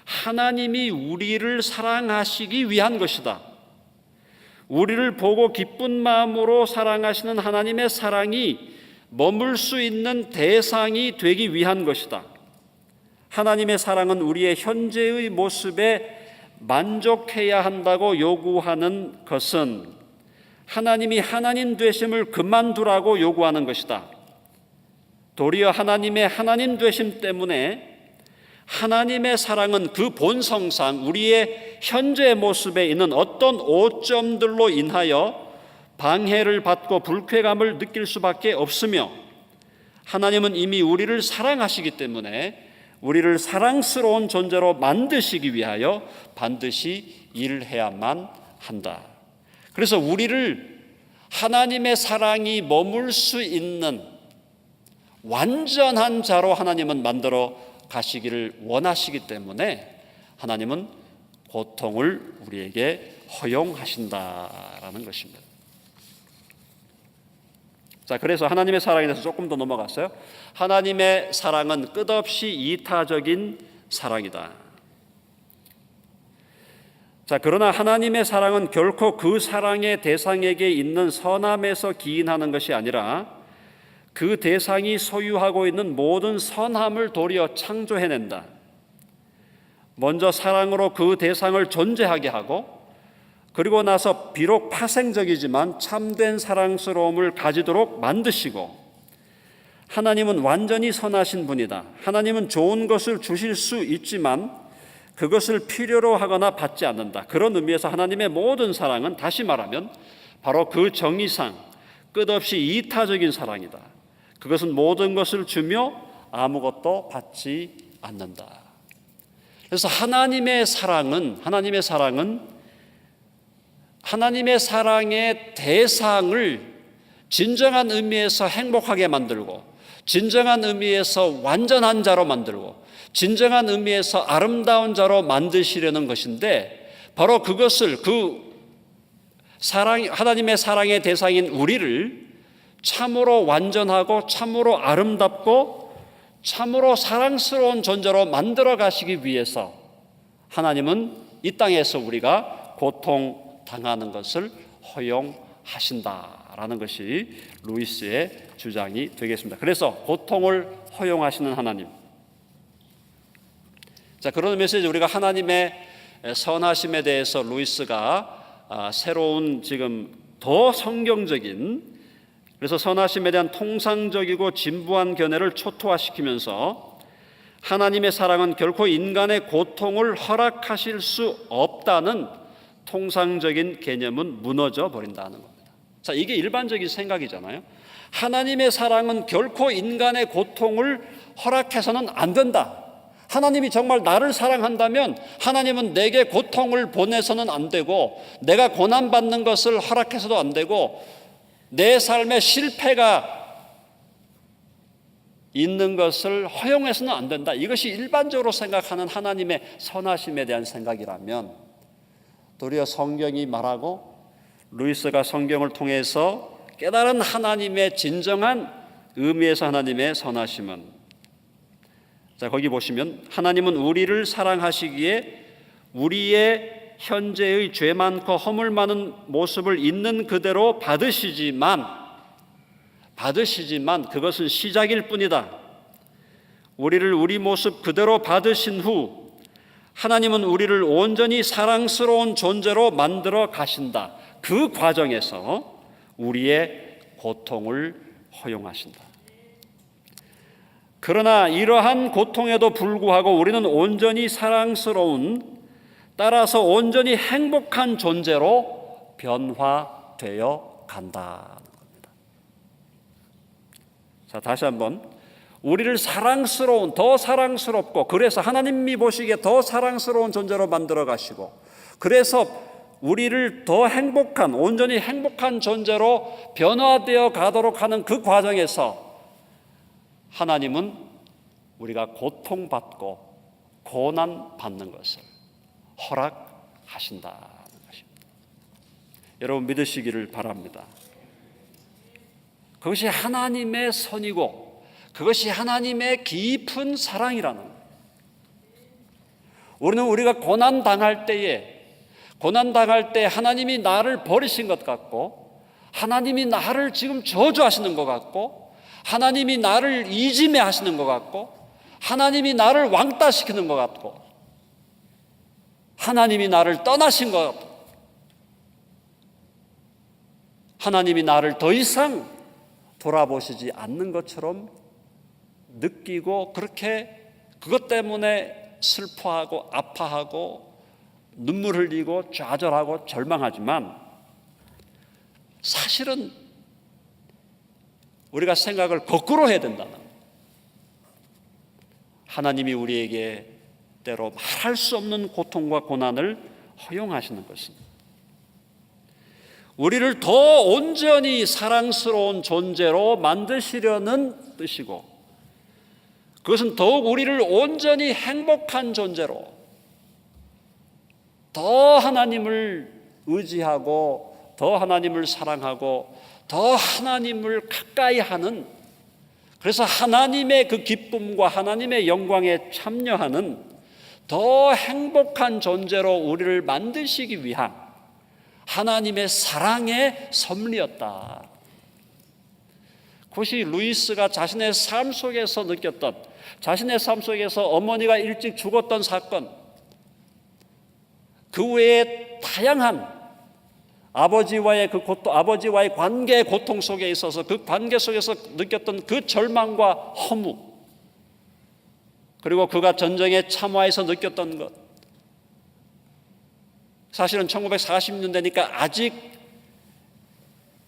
하나님이 우리를 사랑하시기 위한 것이다. 우리를 보고 기쁜 마음으로 사랑하시는 하나님의 사랑이 머물 수 있는 대상이 되기 위한 것이다. 하나님의 사랑은 우리의 현재의 모습에 만족해야 한다고 요구하는 것은 하나님이 하나님 되심을 그만두라고 요구하는 것이다. 도리어 하나님의 하나님 되심 때문에 하나님의 사랑은 그 본성상 우리의 현재 모습에 있는 어떤 오점들로 인하여 방해를 받고 불쾌감을 느낄 수밖에 없으며, 하나님은 이미 우리를 사랑하시기 때문에 우리를 사랑스러운 존재로 만드시기 위하여 반드시 일을 해야만 한다. 그래서 우리를 하나님의 사랑이 머물 수 있는 완전한 자로 하나님은 만들어 가시기를 원하시기 때문에 하나님은 고통을 우리에게 허용하신다라는 것입니다. 자, 그래서 하나님의 사랑에 대해서 조금 더 넘어갔어요. 하나님의 사랑은 끝없이 이타적인 사랑이다. 자, 그러나 하나님의 사랑은 결코 그 사랑의 대상에게 있는 선함에서 기인하는 것이 아니라 그 대상이 소유하고 있는 모든 선함을 도리어 창조해낸다. 먼저 사랑으로 그 대상을 존재하게 하고 그리고 나서 비록 파생적이지만 참된 사랑스러움을 가지도록 만드시고, 하나님은 완전히 선하신 분이다. 하나님은 좋은 것을 주실 수 있지만 그것을 필요로 하거나 받지 않는다. 그런 의미에서 하나님의 모든 사랑은 다시 말하면 바로 그 정의상 끝없이 이타적인 사랑이다. 그것은 모든 것을 주며 아무것도 받지 않는다. 그래서 하나님의 사랑은 하나님의 사랑의 대상을 진정한 의미에서 행복하게 만들고, 진정한 의미에서 완전한 자로 만들고, 진정한 의미에서 아름다운 자로 만드시려는 것인데, 바로 그것을 하나님의 사랑의 대상인 우리를 참으로 완전하고 참으로 아름답고 참으로 사랑스러운 존재로 만들어 가시기 위해서 하나님은 이 땅에서 우리가 고통당하는 것을 허용하신다라는 것이 루이스의 주장이 되겠습니다. 그래서 고통을 허용하시는 하나님. 자, 그런 의미에서 우리가 하나님의 선하심에 대해서 루이스가 새로운 지금 더 성경적인, 그래서 선하심에 대한 통상적이고 진부한 견해를 초토화시키면서 하나님의 사랑은 결코 인간의 고통을 허락하실 수 없다는 통상적인 개념은 무너져 버린다는 겁니다. 자, 이게 일반적인 생각이잖아요. 하나님의 사랑은 결코 인간의 고통을 허락해서는 안 된다. 하나님이 정말 나를 사랑한다면 하나님은 내게 고통을 보내서는 안 되고, 내가 고난받는 것을 허락해서도 안 되고, 내 삶에 실패가 있는 것을 허용해서는 안 된다. 이것이 일반적으로 생각하는 하나님의 선하심에 대한 생각이라면, 도리어 성경이 말하고 루이스가 성경을 통해서 깨달은 하나님의 진정한 의미에서 하나님의 선하심은, 자, 거기 보시면 하나님은 우리를 사랑하시기에 우리의 현재의 죄 많고 허물 많은 모습을 있는 그대로 받으시지만 그것은 시작일 뿐이다. 우리를 우리 모습 그대로 받으신 후 하나님은 우리를 온전히 사랑스러운 존재로 만들어 가신다. 그 과정에서 우리의 고통을 허용하신다. 그러나 이러한 고통에도 불구하고 우리는 온전히 사랑스러운, 따라서 온전히 행복한 존재로 변화되어 간다는 겁니다. 자, 다시 한번, 우리를 사랑스러운, 더 사랑스럽고, 그래서 하나님이 보시기에 더 사랑스러운 존재로 만들어 가시고, 그래서 우리를 더 행복한, 온전히 행복한 존재로 변화되어 가도록 하는 그 과정에서 하나님은 우리가 고통받고 고난받는 것을 허락하신다는 것입니다. 여러분 믿으시기를 바랍니다. 그것이 하나님의 선이고 그것이 하나님의 깊은 사랑이라는 거예요. 우리가 고난당할 때 하나님이 나를 버리신 것 같고, 하나님이 나를 지금 저주하시는 것 같고, 하나님이 나를 이지매 하시는 것 같고, 하나님이 나를 왕따시키는 것 같고, 하나님이 나를 떠나신 것 같고, 하나님이 나를 더 이상 돌아보시지 않는 것처럼 느끼고, 그렇게 그것 때문에 슬퍼하고 아파하고 눈물 흘리고 좌절하고 절망하지만, 사실은 우리가 생각을 거꾸로 해야 된다는 거예요. 하나님이 우리에게 때로 말할 수 없는 고통과 고난을 허용하시는 것입니다. 우리를 더 온전히 사랑스러운 존재로 만드시려는 뜻이고, 그것은 더욱 우리를 온전히 행복한 존재로, 더 하나님을 의지하고 더 하나님을 사랑하고 더 하나님을 가까이 하는, 그래서 하나님의 그 기쁨과 하나님의 영광에 참여하는 더 행복한 존재로 우리를 만드시기 위한 하나님의 사랑의 섭리였다. 그것이 루이스가 자신의 삶 속에서 느꼈던, 자신의 삶 속에서 어머니가 일찍 죽었던 사건, 그 외에 다양한 아버지와의 아버지와의 관계의 고통 속에 있어서 그 관계 속에서 느꼈던 그 절망과 허무, 그리고 그가 전쟁의 참화에서 느꼈던 것, 사실은 1940년대니까 아직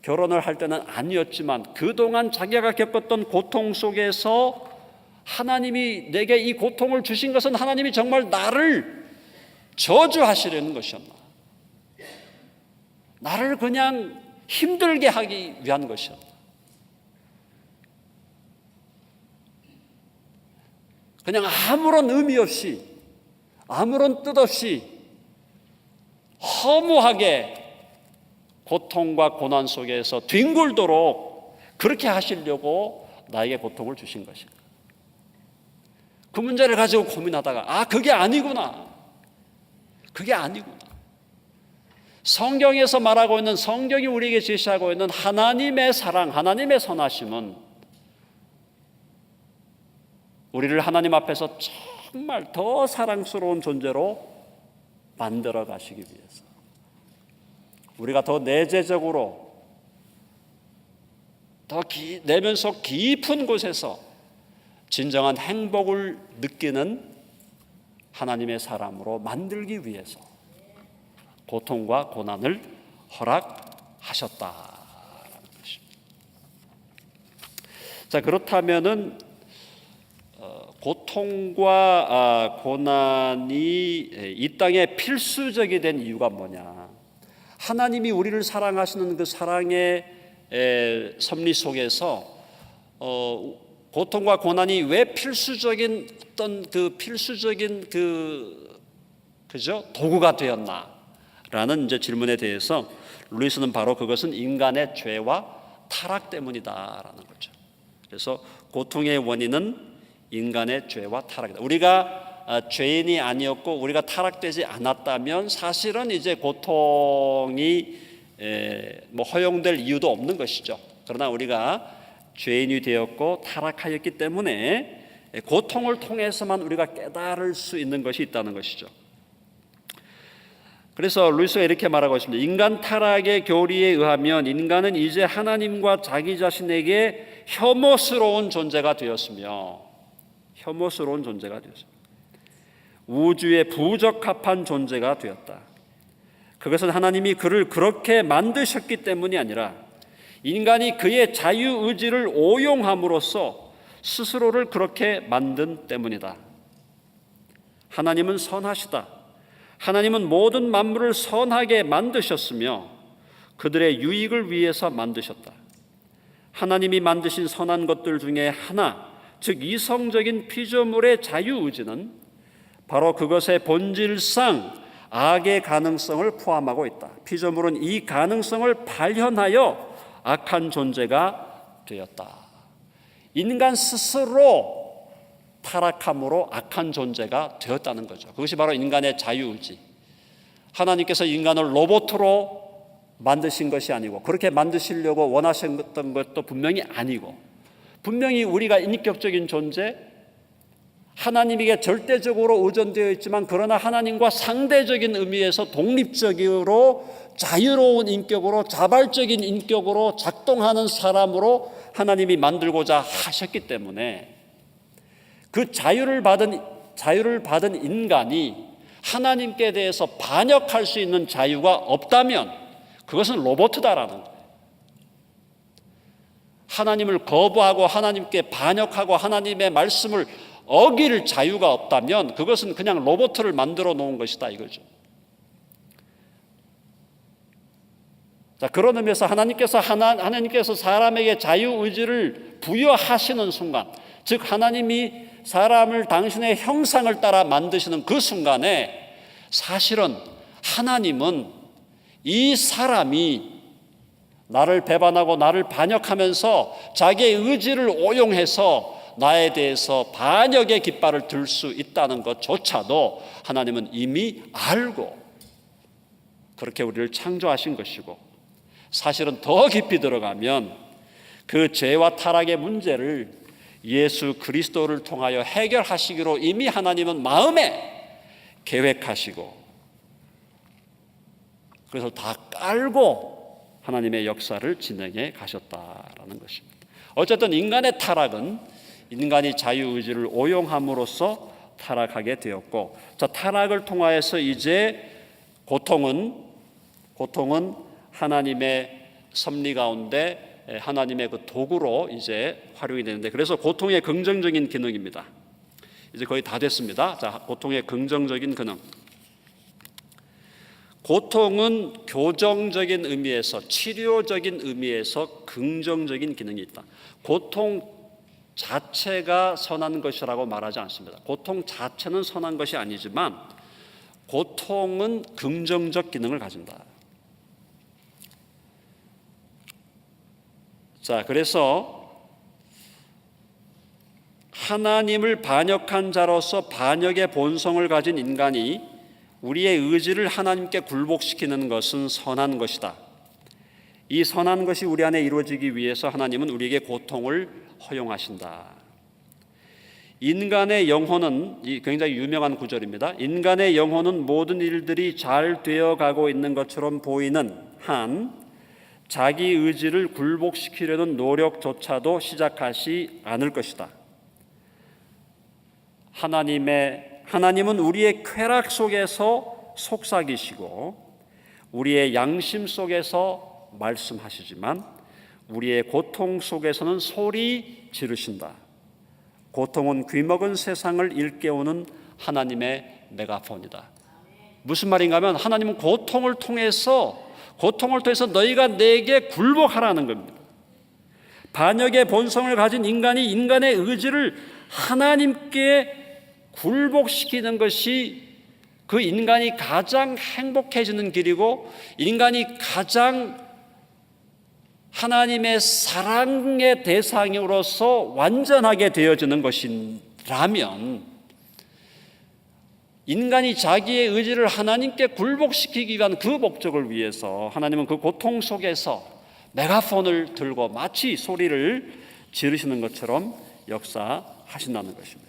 결혼을 할 때는 아니었지만 그동안 자기가 겪었던 고통 속에서 하나님이 내게 이 고통을 주신 것은 하나님이 정말 나를 저주하시려는 것이었나, 나를 그냥 힘들게 하기 위한 것이었나. 그냥 아무런 의미 없이, 아무런 뜻 없이 허무하게 고통과 고난 속에서 뒹굴도록 그렇게 하시려고 나에게 고통을 주신 것이다. 그 문제를 가지고 고민하다가 그게 아니구나, 그게 아니구나. 성경에서 말하고 있는, 성경이 우리에게 제시하고 있는 하나님의 사랑, 하나님의 선하심은 우리를 하나님 앞에서 정말 더 사랑스러운 존재로 만들어 가시기 위해서, 우리가 더 내재적으로, 더 내면 속 깊은 곳에서 진정한 행복을 느끼는 하나님의 사람으로 만들기 위해서 고통과 고난을 허락하셨다라는 것입니다. 자, 그렇다면은 고통과 고난이 이 땅에 필수적이 된 이유가 뭐냐? 하나님이 우리를 사랑하시는 그 사랑의 섭리 속에서 고통과 고난이 왜 필수적인 어떤 그 필수적인 그죠? 도구가 되었나라는 이제 질문에 대해서 루이스는 바로 그것은 인간의 죄와 타락 때문이다라는 거죠. 그래서 고통의 원인은 인간의 죄와 타락이다. 우리가 죄인이 아니었고 우리가 타락되지 않았다면 사실은 이제 고통이 허용될 이유도 없는 것이죠. 그러나 우리가 죄인이 되었고 타락하였기 때문에 고통을 통해서만 우리가 깨달을 수 있는 것이 있다는 것이죠. 그래서 루이스가 이렇게 말하고 있습니다. 인간 타락의 교리에 의하면 인간은 이제 하나님과 자기 자신에게 혐오스러운 존재가 되었으며, 혐오스러운 존재가 되었습니다. 우주에 부적합한 존재가 되었다. 그것은 하나님이 그를 그렇게 만드셨기 때문이 아니라 인간이 그의 자유의지를 오용함으로써 스스로를 그렇게 만든 때문이다. 하나님은 선하시다. 하나님은 모든 만물을 선하게 만드셨으며 그들의 유익을 위해서 만드셨다. 하나님이 만드신 선한 것들 중에 하나, 즉 이성적인 피조물의 자유의지는 바로 그것의 본질상 악의 가능성을 포함하고 있다. 피조물은 이 가능성을 발현하여 악한 존재가 되었다. 인간 스스로 타락함으로 악한 존재가 되었다는 거죠. 그것이 바로 인간의 자유의지. 하나님께서 인간을 로봇으로 만드신 것이 아니고 그렇게 만드시려고 원하셨던 것도 분명히 아니고, 분명히 우리가 인격적인 존재, 하나님에게 절대적으로 의존되어 있지만 그러나 하나님과 상대적인 의미에서 독립적으로 자유로운 인격으로, 자발적인 인격으로 작동하는 사람으로 하나님이 만들고자 하셨기 때문에 그 자유를 받은 인간이 하나님께 대해서 반역할 수 있는 자유가 없다면 그것은 로봇이다라는 거예요. 하나님을 거부하고 하나님께 반역하고 하나님의 말씀을 어길 자유가 없다면 그것은 그냥 로봇을 만들어 놓은 것이다 이거죠. 자, 그런 의미에서 하나님께서 사람에게 자유의지를 부여하시는 순간, 즉 하나님이 사람을 당신의 형상을 따라 만드시는 그 순간에 사실은 하나님은 이 사람이 나를 배반하고 나를 반역하면서 자기의 의지를 오용해서 나에 대해서 반역의 깃발을 들 수 있다는 것조차도 하나님은 이미 알고 그렇게 우리를 창조하신 것이고, 사실은 더 깊이 들어가면 그 죄와 타락의 문제를 예수 그리스도를 통하여 해결하시기로 이미 하나님은 마음에 계획하시고, 그래서 다 깔고 하나님의 역사를 진행해 가셨다라는 것입니다. 어쨌든 인간의 타락은 인간이 자유의지를 오용함으로써 타락하게 되었고, 자, 타락을 통하여서 이제 고통은 하나님의 섭리 가운데 하나님의 그 도구로 이제 활용이 되는데, 그래서 고통의 긍정적인 기능입니다. 이제 거의 다 됐습니다. 자, 고통의 긍정적인 기능. 고통은 교정적인 의미에서, 치료적인 의미에서 긍정적인 기능이 있다. 고통 자체가 선한 것이라고 말하지 않습니다. 고통 자체는 선한 것이 아니지만 고통은 긍정적 기능을 가진다. 자, 그래서 하나님을 반역한 자로서 반역의 본성을 가진 인간이 우리의 의지를 하나님께 굴복시키는 것은 선한 것이다. 이 선한 것이 우리 안에 이루어지기 위해서 하나님은 우리에게 고통을 허용하신다. 인간의 영혼은, 굉장히 유명한 구절입니다. 인간의 영혼은 모든 일들이 잘 되어가고 있는 것처럼 보이는 한 자기 의지를 굴복시키려는 노력조차도 시작하지 않을 것이다. 하나님은 우리의 쾌락 속에서 속삭이시고 우리의 양심 속에서 말씀하시지만 우리의 고통 속에서는 소리 지르신다. 고통은 귀먹은 세상을 일깨우는 하나님의 메가폰이다. 무슨 말인가 하면 하나님은 고통을 통해서 너희가 내게 굴복하라는 겁니다. 반역의 본성을 가진 인간이 인간의 의지를 하나님께 굴복시키는 것이 그 인간이 가장 행복해지는 길이고, 인간이 가장 하나님의 사랑의 대상으로서 완전하게 되어지는 것이라면, 인간이 자기의 의지를 하나님께 굴복시키기 위한 그 목적을 위해서 하나님은 그 고통 속에서 메가폰을 들고 마치 소리를 지르시는 것처럼 역사하신다는 것입니다.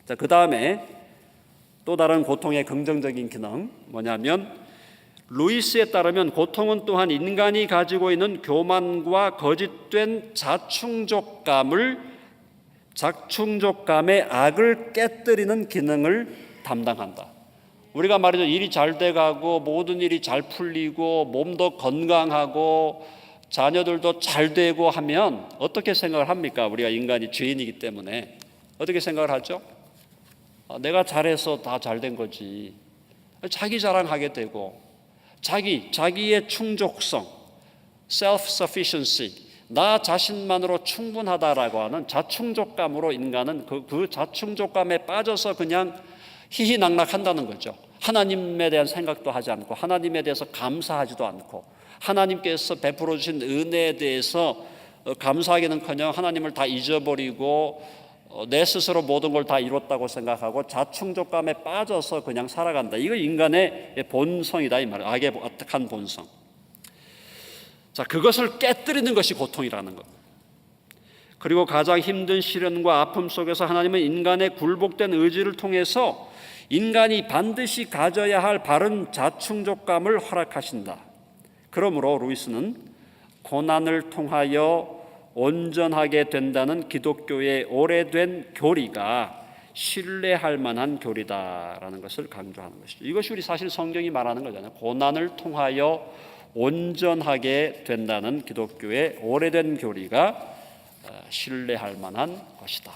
자, 그 다음에 또 다른 고통의 긍정적인 기능 뭐냐면, 루이스에 따르면 고통은 또한 인간이 가지고 있는 교만과 거짓된 자충족감의 악을 깨뜨리는 기능을 담당한다. 우리가 말이죠, 일이 잘 돼가고 모든 일이 잘 풀리고 몸도 건강하고 자녀들도 잘 되고 하면 어떻게 생각을 합니까? 우리가 인간이 죄인이기 때문에 어떻게 생각을 하죠? 내가 잘해서 다 잘 된 거지. 자기 자랑하게 되고 자기의 충족성, self-sufficiency, 나 자신만으로 충분하다라고 하는 자충족감으로 인간은 그 자충족감에 빠져서 그냥 희희낙낙한다는 거죠. 하나님에 대한 생각도 하지 않고, 하나님에 대해서 감사하지도 않고, 하나님께서 베풀어 주신 은혜에 대해서 감사하기는커녕 하나님을 다 잊어버리고 내 스스로 모든 걸 다 이뤘다고 생각하고 자충족감에 빠져서 그냥 살아간다. 이거 인간의 본성이다 이 말이에요. 악의 악한 본성. 자, 그것을 깨뜨리는 것이 고통이라는 것. 그리고 가장 힘든 시련과 아픔 속에서 하나님은 인간의 굴복된 의지를 통해서 인간이 반드시 가져야 할 바른 자충족감을 허락하신다. 그러므로 루이스는 고난을 통하여 온전하게 된다는 기독교의 오래된 교리가 신뢰할 만한 교리다라는 것을 강조하는 것이죠. 이것이 우리 사실 성경이 말하는 거잖아요. 고난을 통하여 온전하게 된다는 기독교의 오래된 교리가 신뢰할 만한 것이다.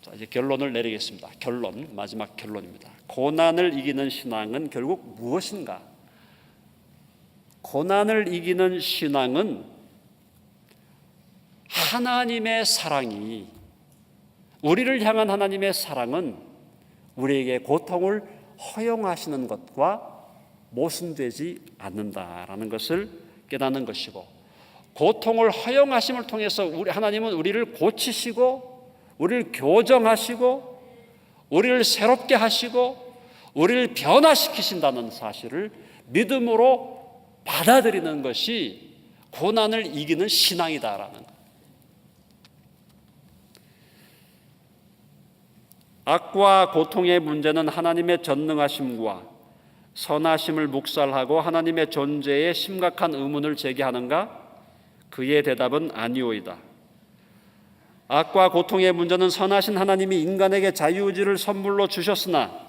자, 이제 결론을 내리겠습니다. 마지막 결론입니다. 고난을 이기는 신앙은 결국 무엇인가? 고난을 이기는 신앙은 하나님의 사랑이, 우리를 향한 하나님의 사랑은 우리에게 고통을 허용하시는 것과 모순되지 않는다라는 것을 깨닫는 것이고, 고통을 허용하심을 통해서 하나님은 우리를 고치시고 우리를 교정하시고 우리를 새롭게 하시고 우리를 변화시키신다는 사실을 믿음으로 받아들이는 것이 고난을 이기는 신앙이다라는 것. 악과 고통의 문제는 하나님의 전능하심과 선하심을 묵살하고 하나님의 존재에 심각한 의문을 제기하는가? 그의 대답은 아니오이다. 악과 고통의 문제는 선하신 하나님이 인간에게 자유의지를 선물로 주셨으나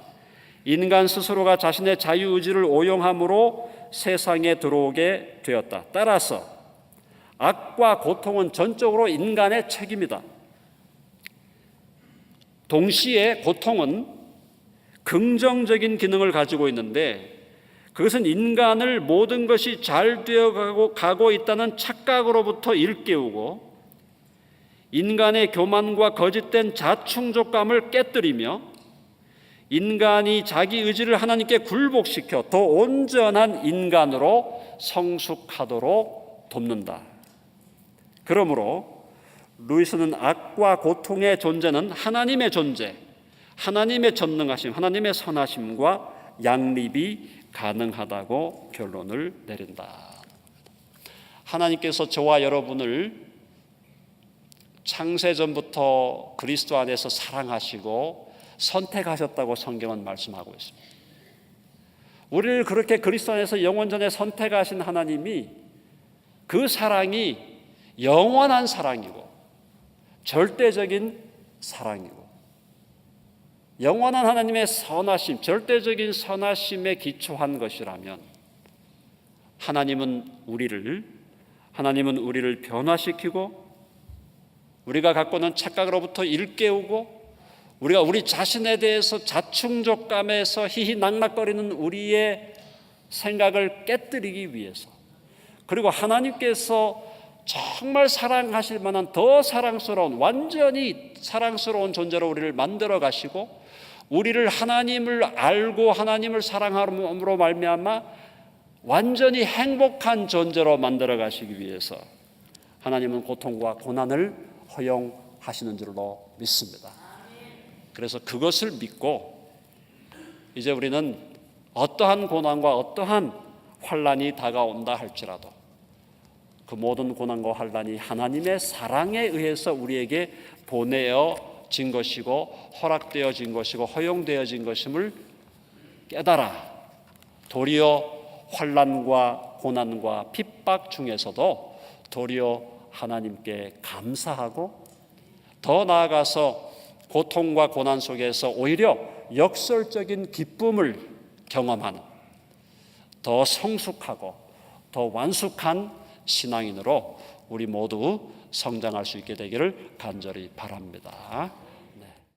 인간 스스로가 자신의 자유의지를 오용함으로 세상에 들어오게 되었다. 따라서 악과 고통은 전적으로 인간의 책임이다. 동시에 고통은 긍정적인 기능을 가지고 있는데 그것은 인간을 모든 것이 잘 되어가고 있다는 착각으로부터 일깨우고 인간의 교만과 거짓된 자충족감을 깨뜨리며 인간이 자기 의지를 하나님께 굴복시켜 더 온전한 인간으로 성숙하도록 돕는다. 그러므로 루이스는 악과 고통의 존재는 하나님의 존재, 하나님의 전능하심, 하나님의 선하심과 양립이 가능하다고 결론을 내린다. 하나님께서 저와 여러분을 창세전부터 그리스도 안에서 사랑하시고 선택하셨다고 성경은 말씀하고 있습니다. 우리를 그렇게 그리스도 안에서 영원전에 선택하신 하나님이 그 사랑이 영원한 사랑이고 절대적인 사랑이고 영원한 하나님의 선하심, 절대적인 선하심에 기초한 것이라면 하나님은 우리를 변화시키고 우리가 갖고 있는 착각으로부터 일깨우고 우리가 우리 자신에 대해서 자충족감에서 희희낙낙거리는 우리의 생각을 깨뜨리기 위해서 그리고 하나님께서 정말 사랑하실 만한 더 사랑스러운 완전히 사랑스러운 존재로 우리를 만들어 가시고 우리를 하나님을 알고 하나님을 사랑함으로 말미암아 완전히 행복한 존재로 만들어 가시기 위해서 하나님은 고통과 고난을 허용하시는 줄로 믿습니다. 그래서 그것을 믿고 이제 우리는 어떠한 고난과 어떠한 환난이 다가온다 할지라도 그 모든 고난과 환난이 하나님의 사랑에 의해서 우리에게 보내어진 것이고 허락되어진 것이고 허용되어진 것임을 깨달아 도리어 환난과 고난과 핍박 중에서도 도리어 하나님께 감사하고 더 나아가서 고통과 고난 속에서 오히려 역설적인 기쁨을 경험하는 더 성숙하고 더 완숙한 신앙인으로 우리 모두 성장할 수 있게 되기를 간절히 바랍니다.